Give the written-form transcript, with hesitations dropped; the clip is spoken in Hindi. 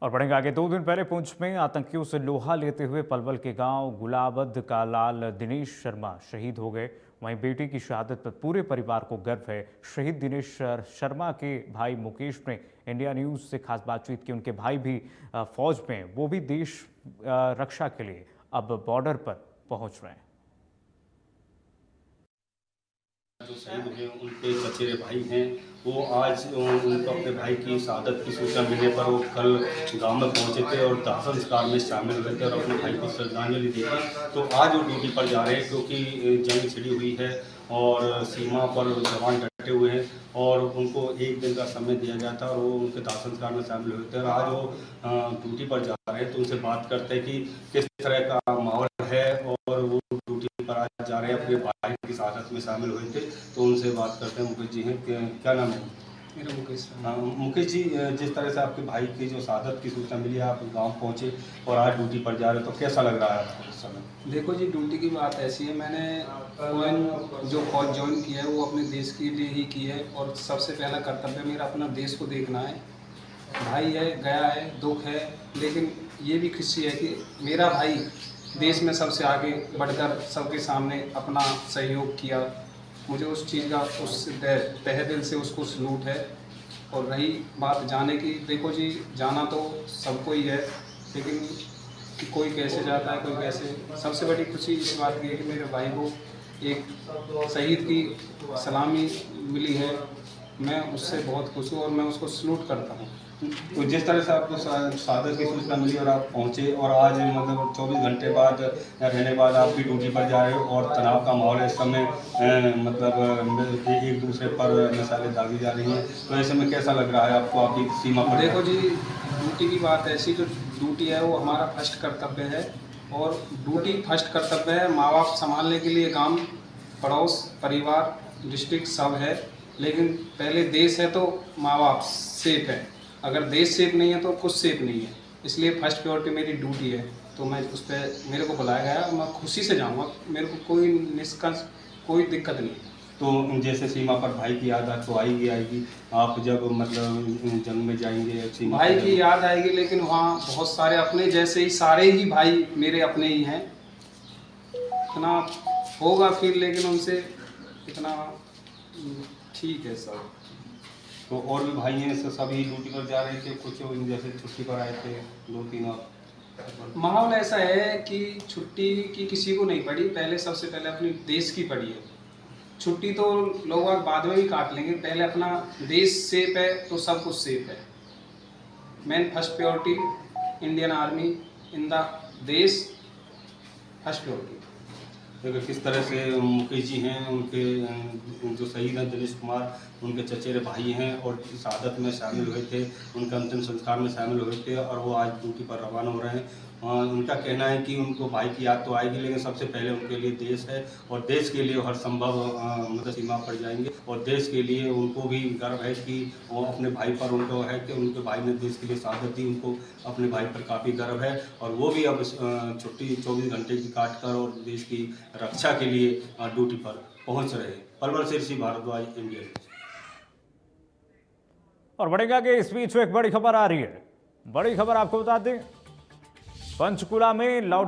और बढ़ेंगे आगे। 2 दिन पहले पुंछ में आतंकियों से लोहा लेते हुए पलवल के गांव गुलाबद का लाल दिनेश शर्मा शहीद हो गए। वहीं बेटी की शहादत पर पूरे परिवार को गर्व है। शहीद दिनेश शर्मा के भाई मुकेश ने इंडिया न्यूज़ से खास बातचीत की। उनके भाई भी फौज में, वो भी देश रक्षा के लिए अब बॉर्डर पर पहुंच रहे हैं। जो शहीद हुए उनके चचेरे भाई हैं, वो आज उनको अपने भाई की शहादत की सूचना मिलने पर वो कल गांव में पहुंचे थे और दाह संस्कार में शामिल हुए थे और अपने भाई को श्रद्धांजलि दी थी। तो आज वो ड्यूटी पर जा रहे हैं क्योंकि जंग छिड़ी हुई है और सीमा पर जवान डटे हुए हैं और उनको 1 दिन का समय दिया गया था और वो उनके दाह संस्कार में शामिल हुए थे और आज वो ड्यूटी पर जा रहे हैं। तो उनसे बात करते हैं कि किस तरह का माहौल है और वो ड्यूटी पर आज जा रहे हैं, अपने भाई की शहादत में शामिल हुए थे। तो उनसे बात करते हैं। मुकेश जी हैं, क्या नाम है? मेरा मुकेश। मुकेश जी, जिस तरह से आपके भाई की जो शहादत की सूचना मिली, आप गांव पहुंचे और आज ड्यूटी पर जा रहे हो, तो कैसा लग रहा है आपको इस समय? देखो जी, ड्यूटी की बात ऐसी है, मैंने जो फौज ज्वाइन की है वो अपने देश के लिए ही की है और सबसे पहला कर्तव्य मेरा अपना देश को देखना है। भाई है, गया है, दुख है, लेकिन ये भी खुशी है कि मेरा भाई देश में सबसे आगे बढ़कर सबके सामने अपना सहयोग किया। मुझे उस चीज़ का उस तहे दिल से उसको सलूट है। और रही बात जाने की, देखो जी, जाना तो सबको ही है, लेकिन कि कोई कैसे जाता है, कोई कैसे। सबसे बड़ी खुशी इस बात की है कि मेरे भाई को एक शहीद की सलामी मिली है। मैं उससे बहुत खुश हूँ और मैं उसको सलूट करता हूँ। तो जिस तरह से आपको शहादत की सूचना मिली और आप पहुंचे और आज मतलब 24 घंटे बाद रहने बाद आप भी ड्यूटी पर जा रहे हो और तनाव का माहौल है इस समय, मतलब एक दूसरे पर मिसाइलें दागी जा रही हैं, तो ऐसे में कैसा लग रहा है आपको आपकी सीमा पर? देखो जी, ड्यूटी की बात ऐसी, जो ड्यूटी है वो हमारा फर्स्ट कर्तव्य है और ड्यूटी फर्स्ट कर्तव्य है। माँ बाप संभालने के लिए काम, पड़ोस, परिवार, डिस्ट्रिक्ट सब है, लेकिन पहले देश है तो माँ बाप सेफ है। अगर देश सेफ नहीं है तो कुछ सेफ नहीं है, इसलिए फर्स्ट प्रायोरिटी मेरी ड्यूटी है। तो मैं उस पर, मेरे को बुलाया गया, मैं खुशी से जाऊँगा, मेरे को कोई निष्कर्ष, कोई दिक्कत नहीं है। तो जैसे सीमा पर भाई की याद तो आएगी, आप जब मतलब जंग में जाएंगे सीमा भाई की याद आएगी, लेकिन वहाँ बहुत सारे अपने जैसे ही सारे ही भाई मेरे अपने ही हैं। इतना होगा फिर, लेकिन उनसे इतना ठीक है सब। तो और भी भाई हैं, सभी ड्यूटी पर जा रहे थे, कुछ जैसे छुट्टी पर आए थे 2-3 और? माहौल ऐसा है कि छुट्टी की किसी को नहीं पड़ी, पहले सबसे पहले अपने देश की पड़ी है। छुट्टी तो लोग बाद में भी काट लेंगे, पहले अपना देश सेफ है तो सब कुछ सेफ है। Main first priority Indian army in the देश, फर्स्ट प्रायोरिटी। देखो किस तरह से मुकेश जी हैं, उनके जो शहीद हैं दिनेश कुमार, उनके चचेरे भाई हैं और शहादत में शामिल हुए थे, उनका अंतिम संस्कार में शामिल हुए थे और वो आज ड्यूटी पर रवाना हो रहे हैं। उनका कहना है कि उनको भाई की याद तो आएगी, लेकिन सबसे पहले उनके लिए देश है और देश के लिए हर संभव मतलब सीमा पर जाएंगे और देश के लिए उनको भी गर्व है कि वो अपने भाई पर उनको है कि उनके भाई ने देश के लिए शहादत दी। उनको अपने भाई पर काफ़ी गर्व है और वो भी अब छुट्टी 24 घंटे की काट कर और देश की रक्षा के लिए ड्यूटी पर पहुंच रहे हैं। पलवल से ऋषि भारद्वाज, इंडिया। और बढ़ेगा कि इस बीच एक बड़ी खबर आ रही है। बड़ी खबर आपको बता दें, पंचकुला में लाउड